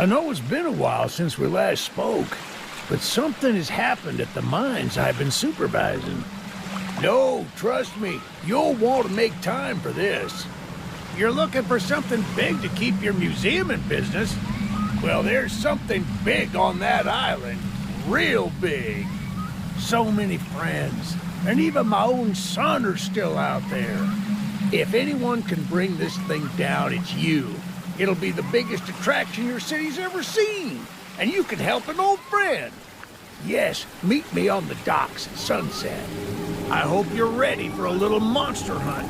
know it's been a while since we last spoke, but something has happened at the mines I've been supervising. No, trust me, you'll want to make time for this. You're looking for something big to keep your museum in business? Well, there's something big on that island. Real big. So many friends, and even my own son are still out there. If anyone can bring this thing down, it's you. It'll be the biggest attraction your city's ever seen, and you can help an old friend. Yes, meet me on the docks at sunset. I hope you're ready for a little monster hunt.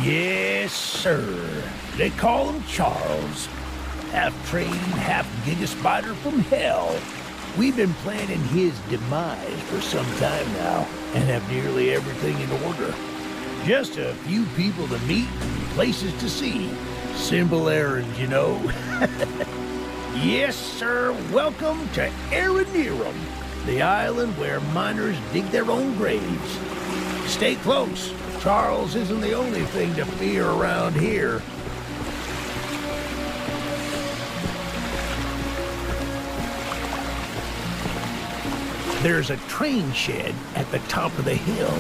Yes, sir. They call him Charles. Half-trained, half-giga spider from hell. We've been planning his demise for some time now, and have nearly everything in order. Just a few people to meet and places to see. Simple errands, you know. Yes, sir. Welcome to Aranerum, the island where miners dig their own graves. Stay close. Charles isn't the only thing to fear around here. There's a train shed at the top of the hill.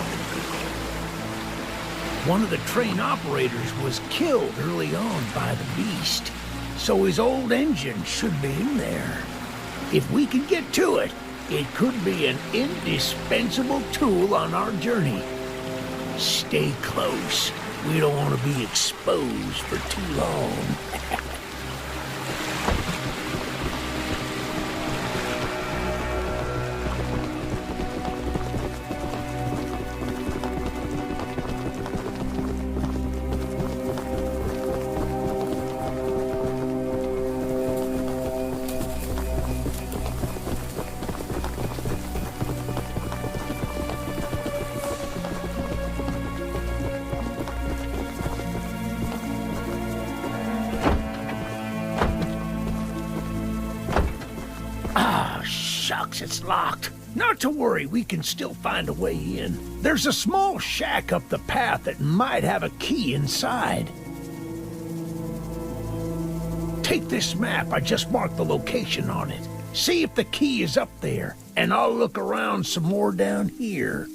One of the train operators was killed early on by the beast, so his old engine should be in there. If we can get to it, it could be an indispensable tool on our journey. Stay close. We don't want to be exposed for too long. Shucks, it's locked. Not to worry, we can still find a way in. There's a small shack up the path that might have a key inside. Take this map, I just marked the location on it. See if the key is up there, and I'll look around some more down here.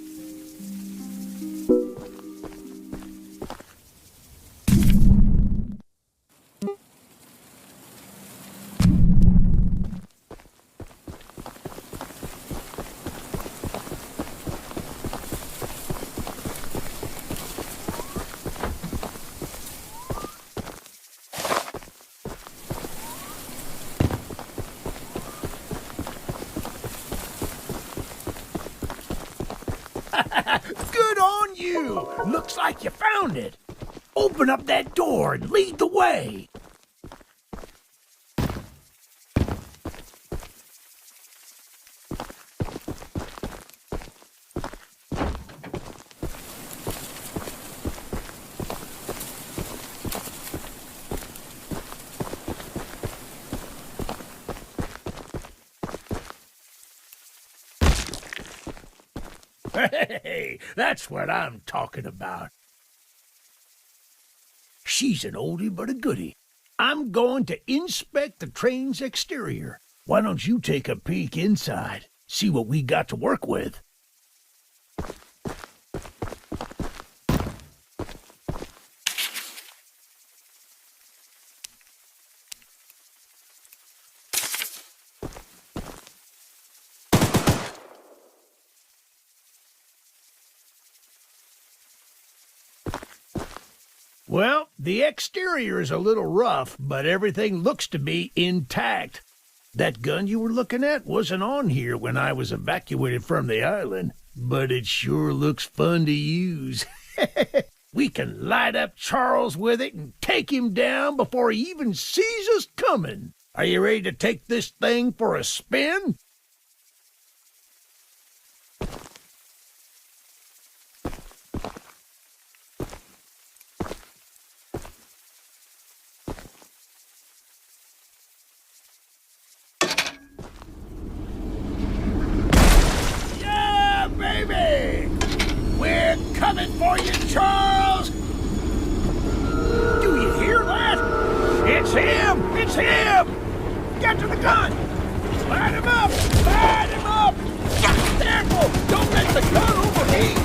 Good on you! Looks like you found it. Open up that door and lead the way. Hey, that's what I'm talking about. She's an oldie but a goodie. I'm going to inspect the train's exterior. Why don't you take a peek inside? See what we got to work with. Well, the exterior is a little rough, but everything looks to be intact. That gun you were looking at wasn't on here when I was evacuated from the island, but it sure looks fun to use. We can light up Charles with it and take him down before he even sees us coming. Are you ready to take this thing for a spin? coming for you, Charles! Do you hear that? It's him! It's him! Get to the gun! Light him up! Light him up! Careful! Don't let the gun overheat!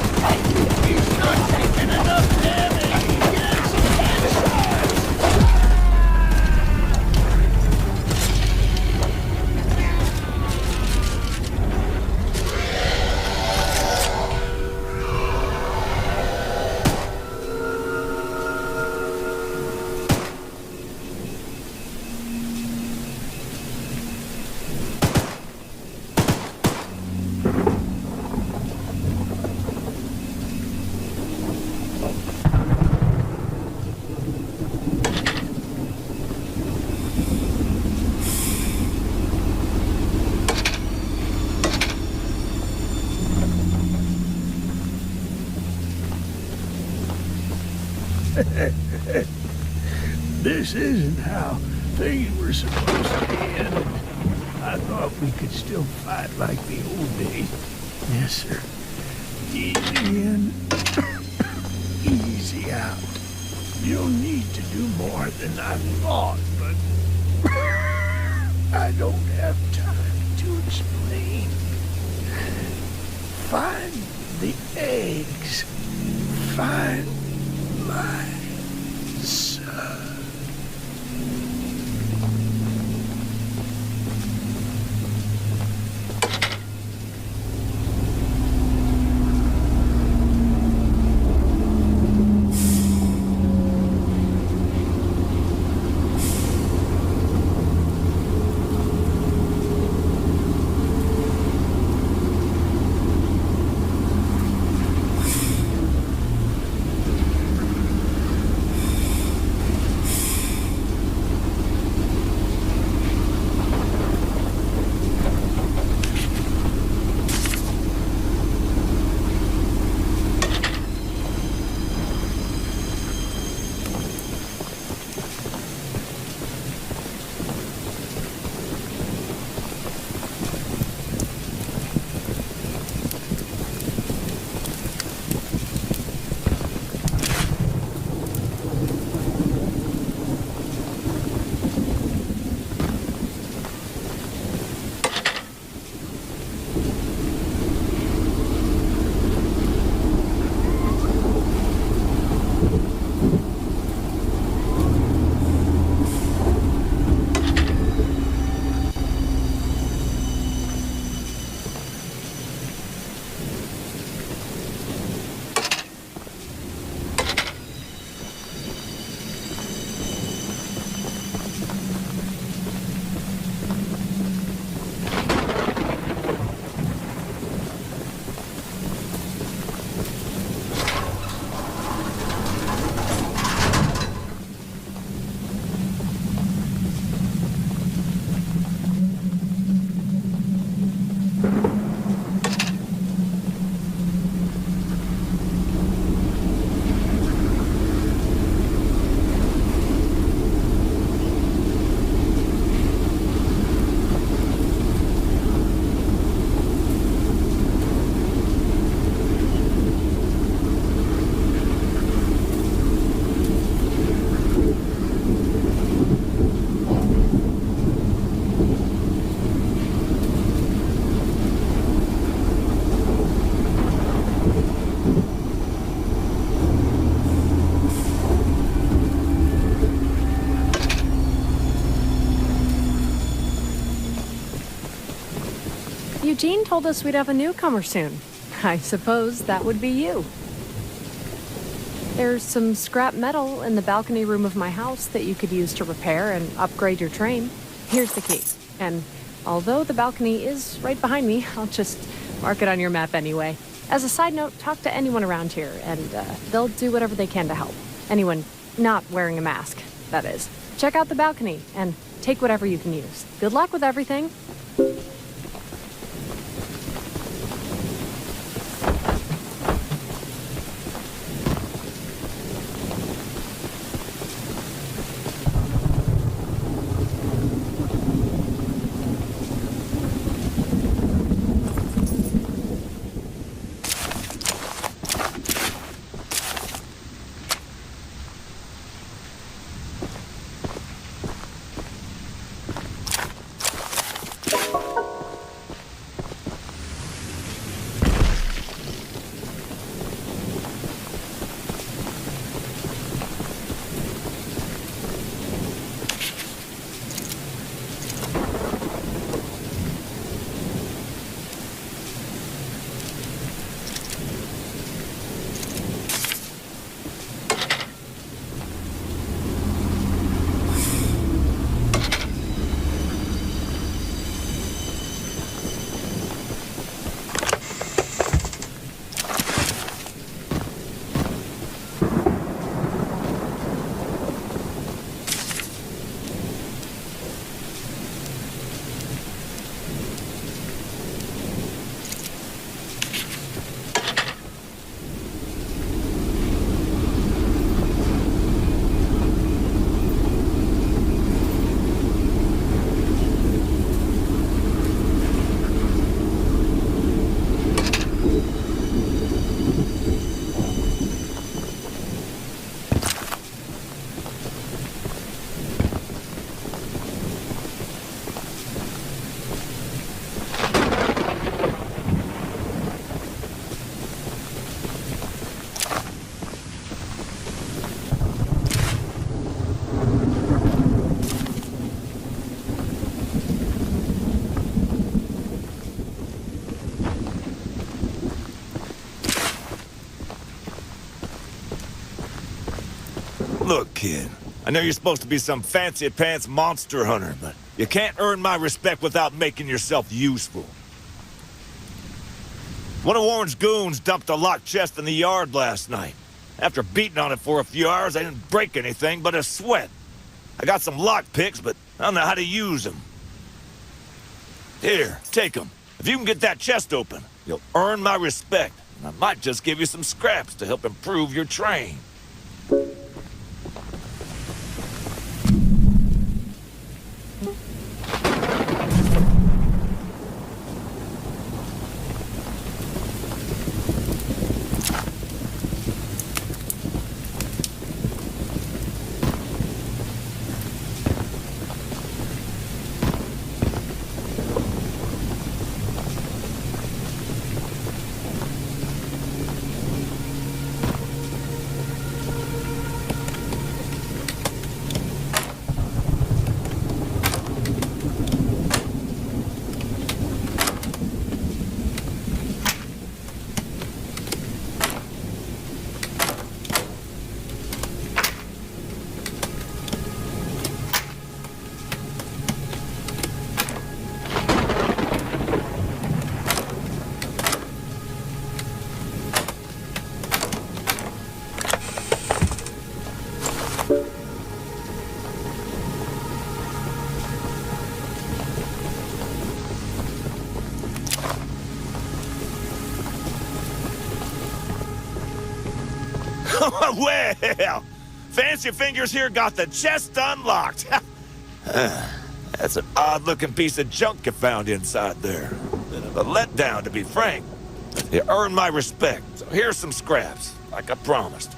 He's not taking enough damage! Get some headshots! This isn't how things were supposed to end. I thought we could still fight like the old days. Yes, sir. Easy in, easy out. You'll need to do more than I thought, but I don't have time to explain. Find the eggs. Find my son. Eugene told us we'd have a newcomer soon. I suppose that would be you. There's some scrap metal in the balcony room of my house that you could use to repair and upgrade your train. Here's the key. And although the balcony is right behind me, I'll just mark it on your map anyway. As a side note, talk to anyone around here, and they'll do whatever they can to help. Anyone not wearing a mask, that is. Check out the balcony and take whatever you can use. Good luck with everything. Look, kid, I know you're supposed to be some fancy-pants monster hunter, but you can't earn my respect without making yourself useful. One of Warren's goons dumped a locked chest in the yard last night. After beating on it for a few hours, I didn't break anything but a sweat. I got some lock picks, but I don't know how to use them. Here, take them. If you can get that chest open, you'll earn my respect. And I might just give you some scraps to help improve your train. Well, Fancy Fingers here got the chest unlocked. That's an odd-looking piece of junk you found inside there. Bit of a letdown, to be frank. You earned my respect, so here's some scraps, like I promised.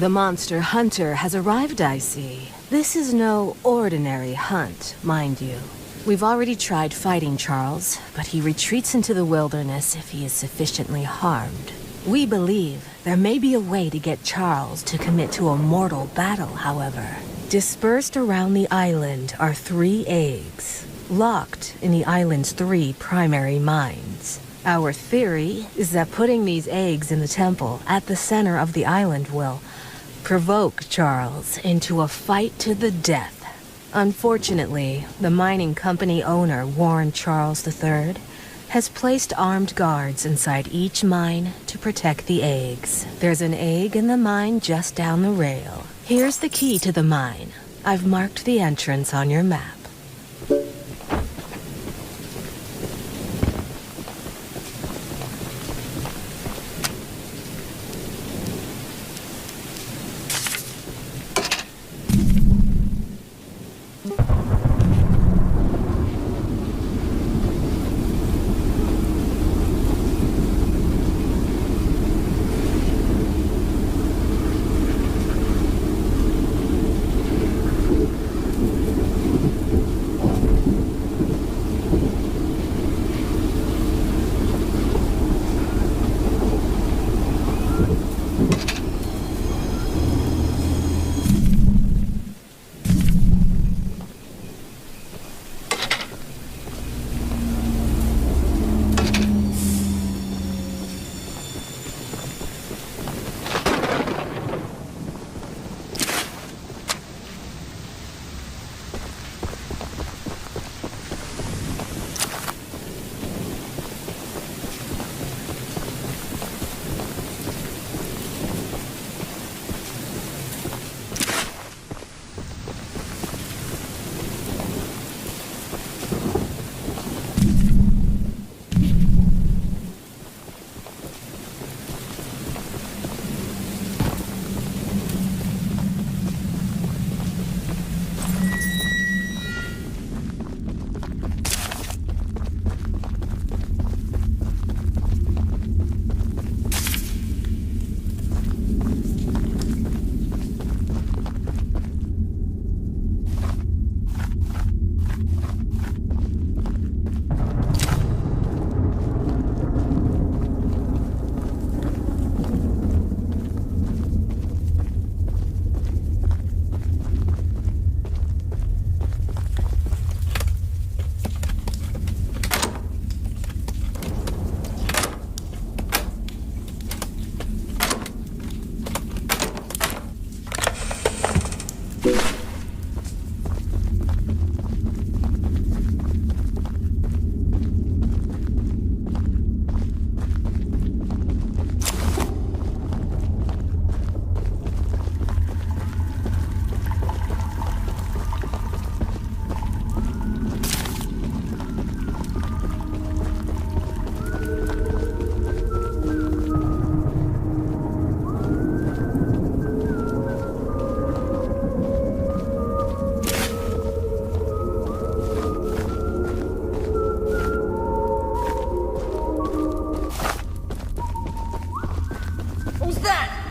The monster hunter has arrived, I see. This is no ordinary hunt, mind you. We've already tried fighting Charles, but he retreats into the wilderness if he is sufficiently harmed. We believe there may be a way to get Charles to commit to a mortal battle, however. Dispersed around the island are 3 eggs, locked in the island's 3 primary mines. Our theory is that putting these eggs in the temple at the center of the island will provoke Charles into a fight to the death. Unfortunately, the mining company owner, Warren Charles III, has placed armed guards inside each mine to protect the eggs. There's an egg in the mine just down the rail. Here's the key to the mine. I've marked the entrance on your map. Who's that?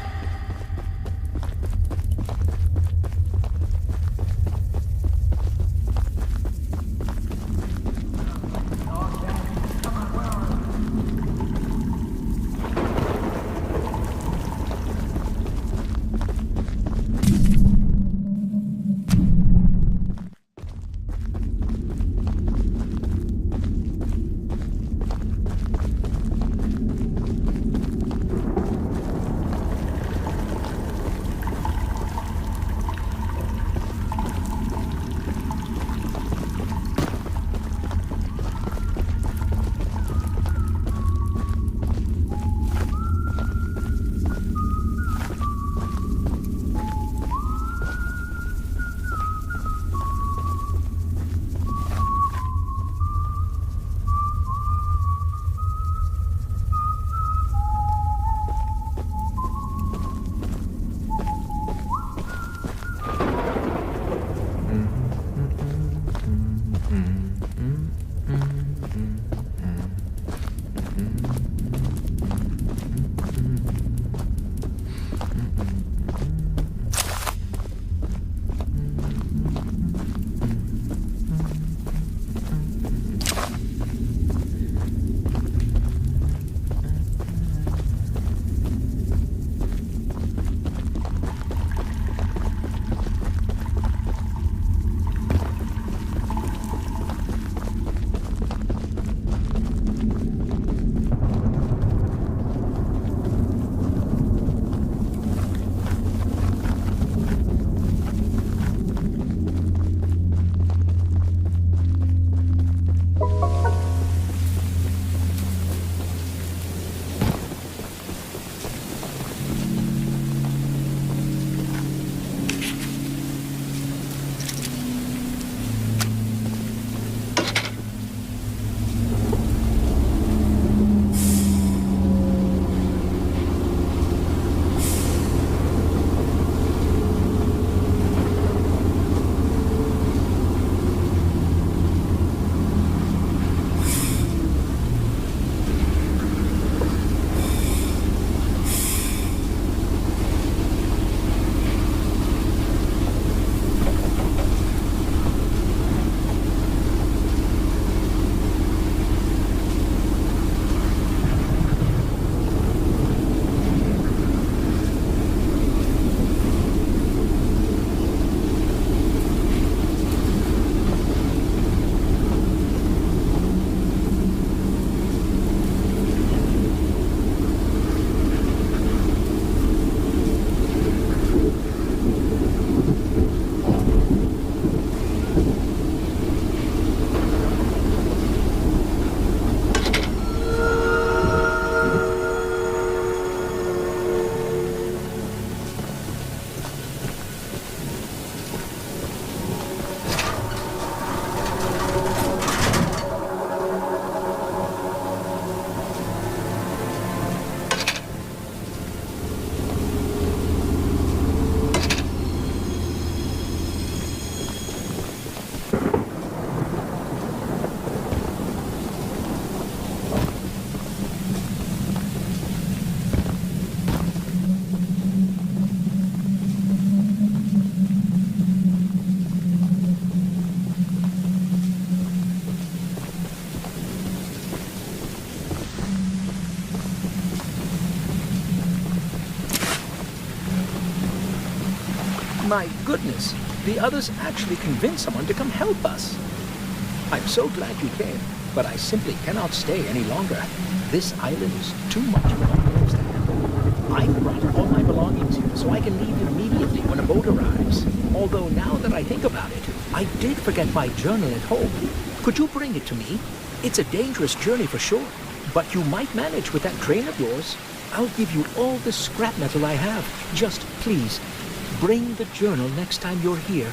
My goodness, the others actually convinced someone to come help us. I'm so glad you came, but I simply cannot stay any longer. This island is too much for my nerves to handle. I brought all my belongings here so I can leave immediately when a boat arrives. Although now that I think about it, I did forget my journal at home. Could you bring it to me? It's a dangerous journey for sure, but you might manage with that train of yours. I'll give you all the scrap metal I have. Just please, bring the journal next time you're here.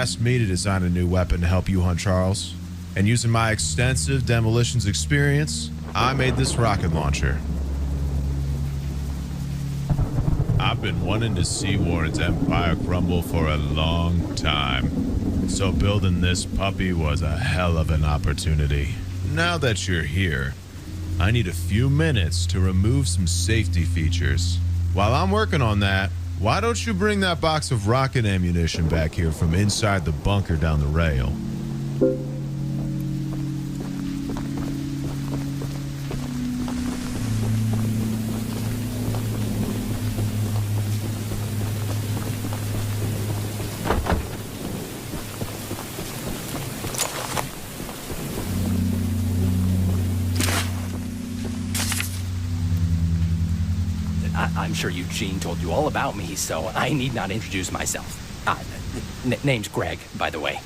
asked me to design a new weapon to help you hunt Charles. And using my extensive demolitions experience, I made this rocket launcher. I've been wanting to see Warren's empire crumble for a long time. So building this puppy was a hell of an opportunity. Now that you're here, I need a few minutes to remove some safety features. While I'm working on that, why don't you bring that box of rocket ammunition back here from inside the bunker down the rail? I'm sure Eugene told you all about me, so I need not introduce myself. Name's Greg, by the way.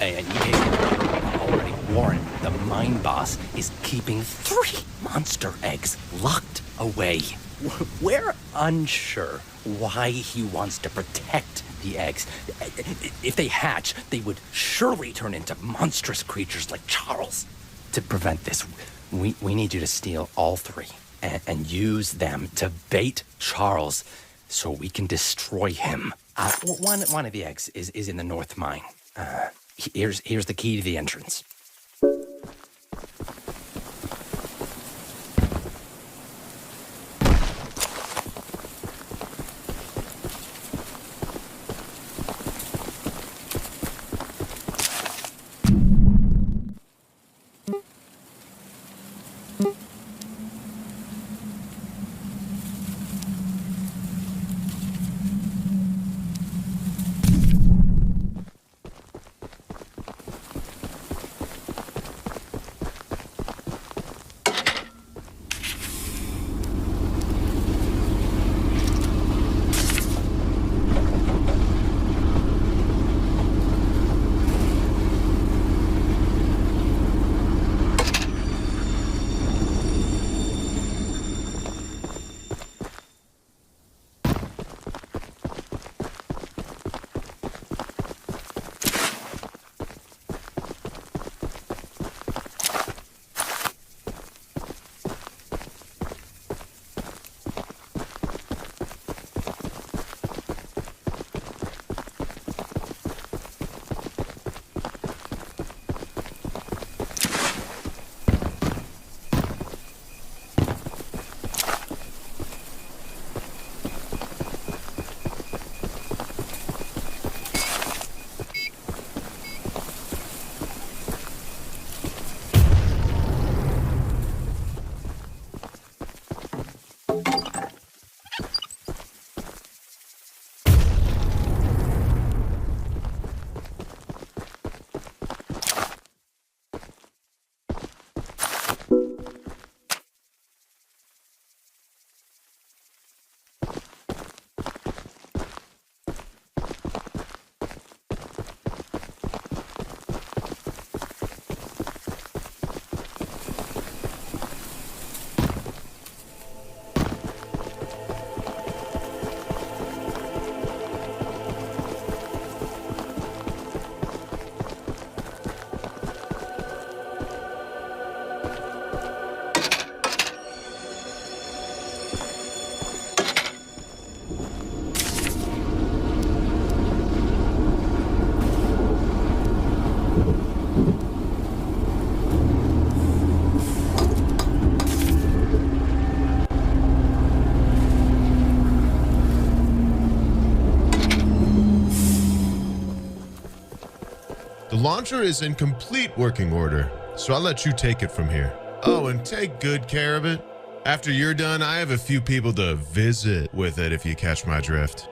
In case you don't already, Warren, the mine boss, is keeping 3 monster eggs locked away. We're unsure why he wants to protect the eggs. If they hatch, they would surely turn into monstrous creatures like Charles. To prevent this, we need you to steal all 3. And use them to bait Charles so we can destroy him. One of the eggs is in the north mine. Here's the key to the entrance. The launcher is in complete working order, so I'll let you take it from here. Oh, and take good care of it. After you're done, I have a few people to visit with it if you catch my drift.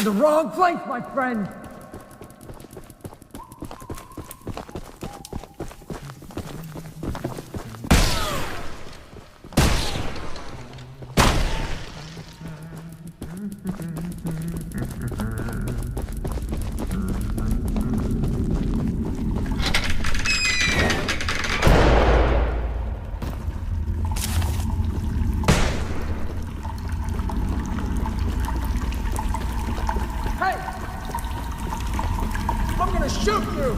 the wrong place, my friend! Shoot you!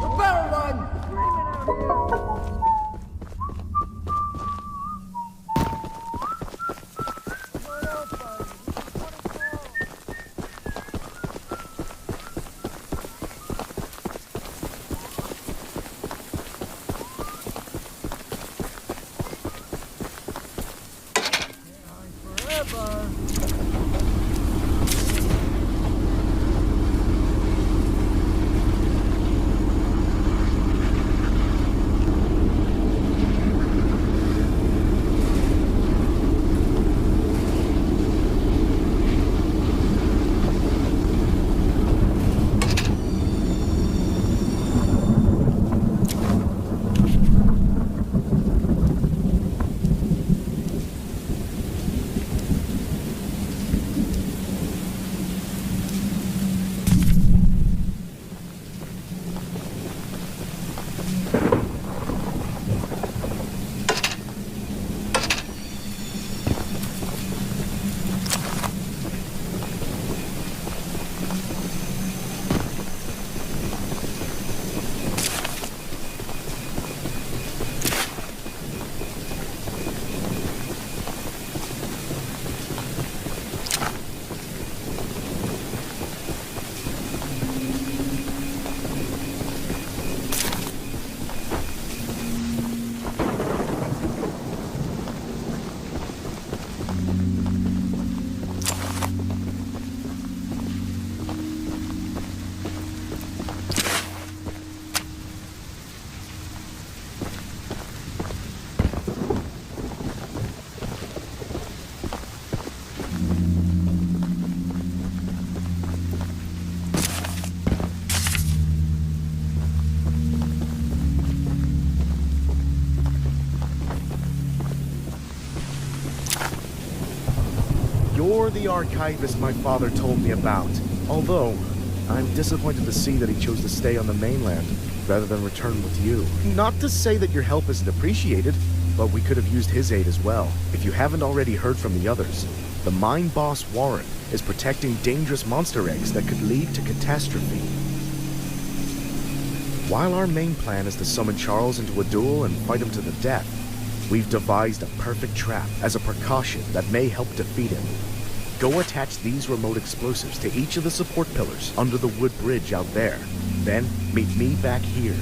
You better run! You're the archivist my father told me about. Although, I'm disappointed to see that he chose to stay on the mainland rather than return with you. Not to say that your help isn't appreciated, but we could have used his aid as well. If you haven't already heard from the others, the mine boss Warren is protecting dangerous monster eggs that could lead to catastrophe. While our main plan is to summon Charles into a duel and fight him to the death, we've devised a perfect trap as a precaution that may help defeat him. Go attach these remote explosives to each of the support pillars under the wood bridge out there. Then meet me back here.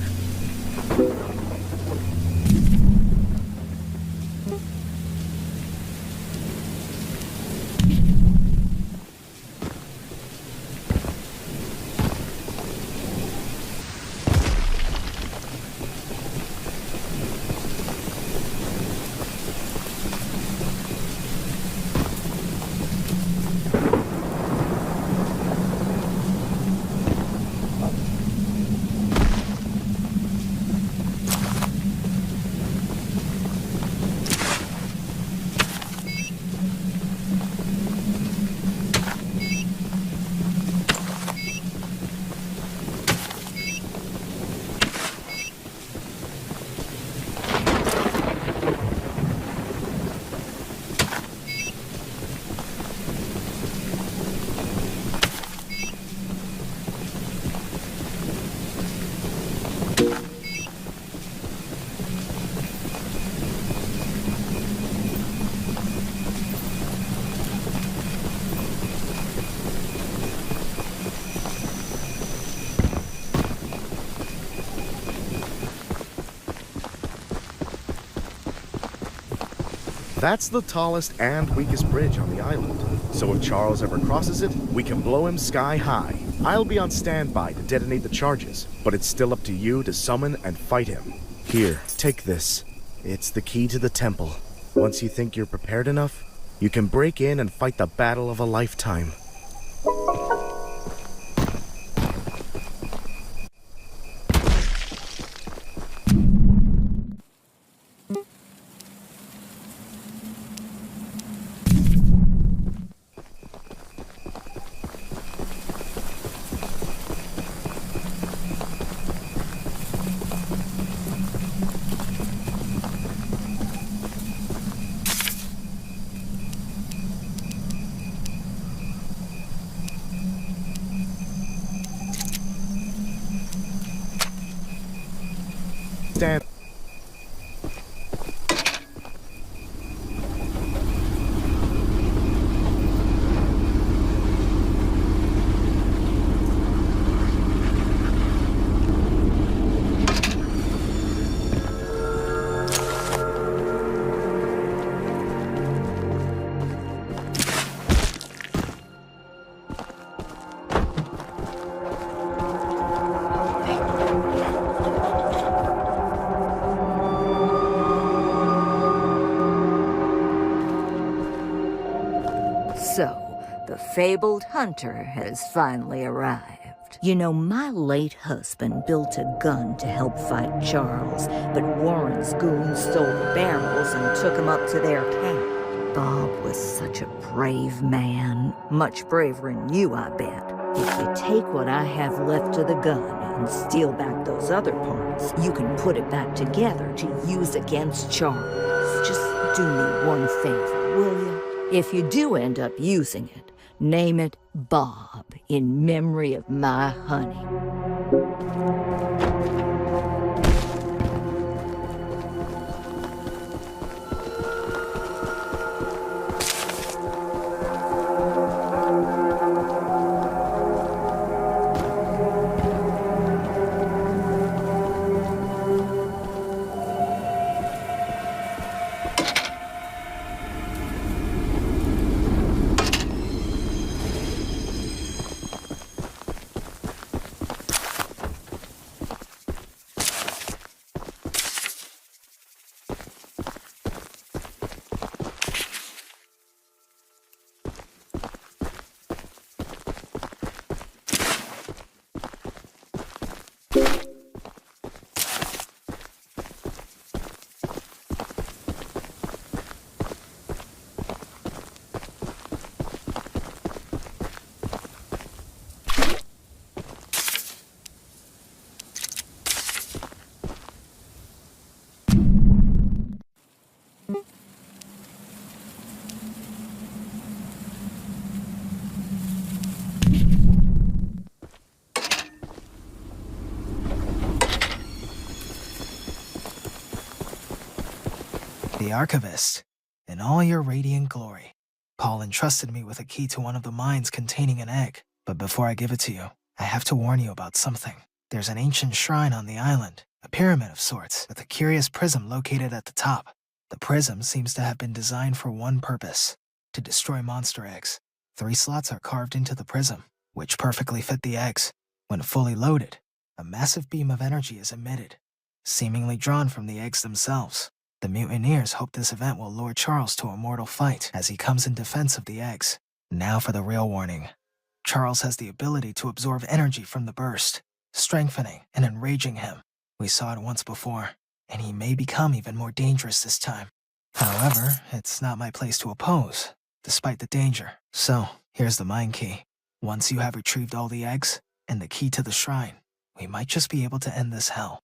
That's the tallest and weakest bridge on the island. So if Charles ever crosses it, we can blow him sky high. I'll be on standby to detonate the charges, but it's still up to you to summon and fight him. Here, take this. It's the key to the temple. Once you think you're prepared enough, you can break in and fight the battle of a lifetime. Stand. So, the fabled hunter has finally arrived. You know, my late husband built a gun to help fight Charles, but Warren's goons stole the barrels and took him up to their camp. Bob was such a brave man. Much braver than you, I bet. If you take what I have left of the gun and steal back those other parts, you can put it back together to use against Charles. Just do me one favor, will you? If you do end up using it, name it Bob in memory of my honey. The Archivist, in all your radiant glory. Paul entrusted me with a key to one of the mines containing an egg. But before I give it to you, I have to warn you about something. There's an ancient shrine on the island, a pyramid of sorts, with a curious prism located at the top. The prism seems to have been designed for one purpose, to destroy monster eggs. 3 slots are carved into the prism, which perfectly fit the eggs. When fully loaded, a massive beam of energy is emitted, seemingly drawn from the eggs themselves. The mutineers hope this event will lure Charles to a mortal fight as he comes in defense of the eggs. Now for the real warning. Charles has the ability to absorb energy from the burst, strengthening and enraging him. We saw it once before, and he may become even more dangerous this time. However, it's not my place to oppose, despite the danger. So, here's the mine key. Once you have retrieved all the eggs and the key to the shrine, we might just be able to end this hell.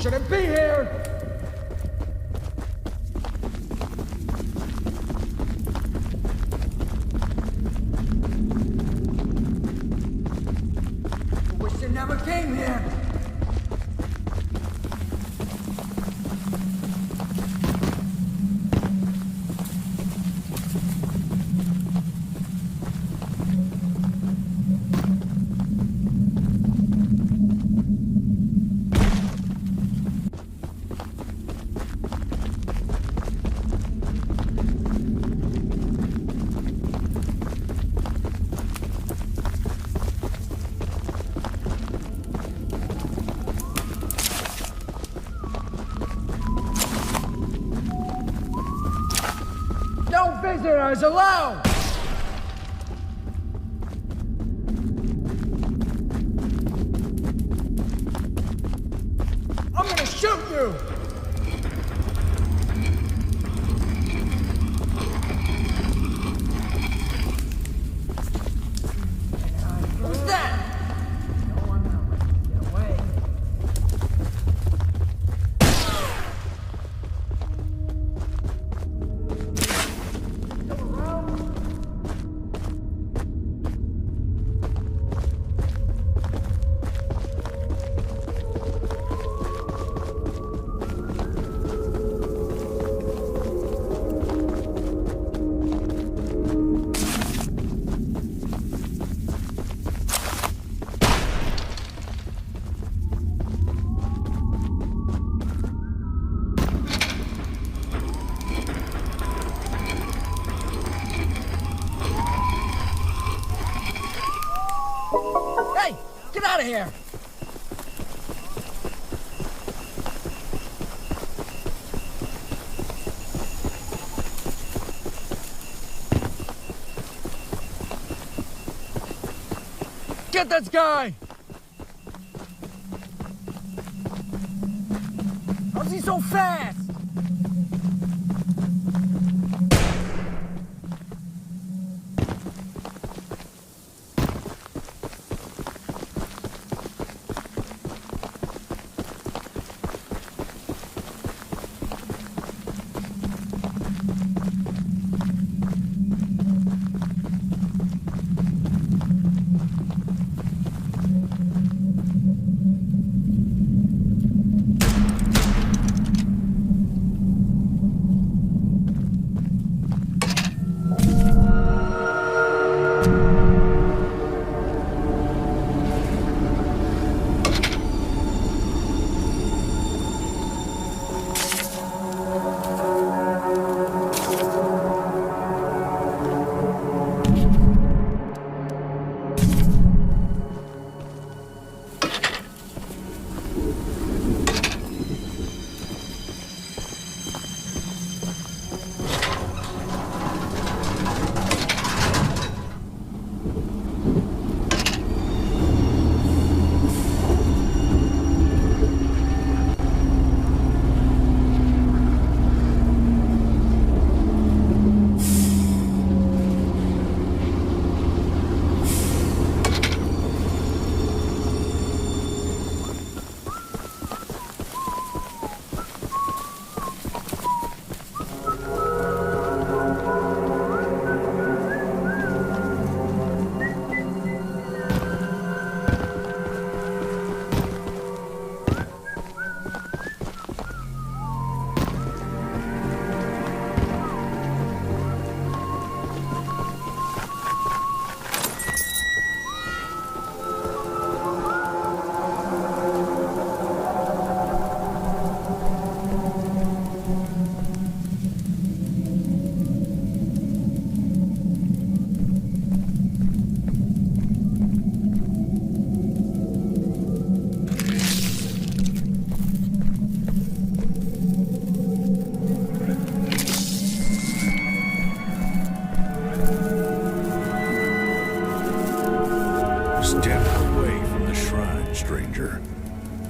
shouldn't be here! I wish you never came here! No visitors allowed! I'm gonna shoot you! Who's that? No one else. Get away. Hey, get out of here! Get this guy! How's he so fast?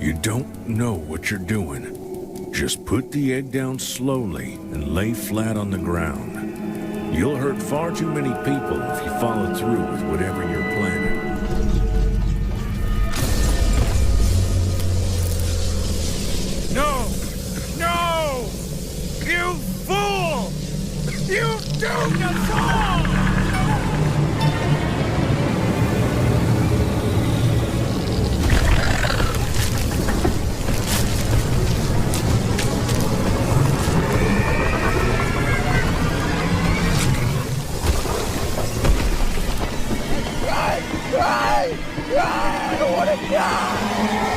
You don't know what you're doing. Just put the egg down slowly and lay flat on the ground. You'll hurt far too many people if you follow through with whatever you're planning. You doomed us all! I don't want to die!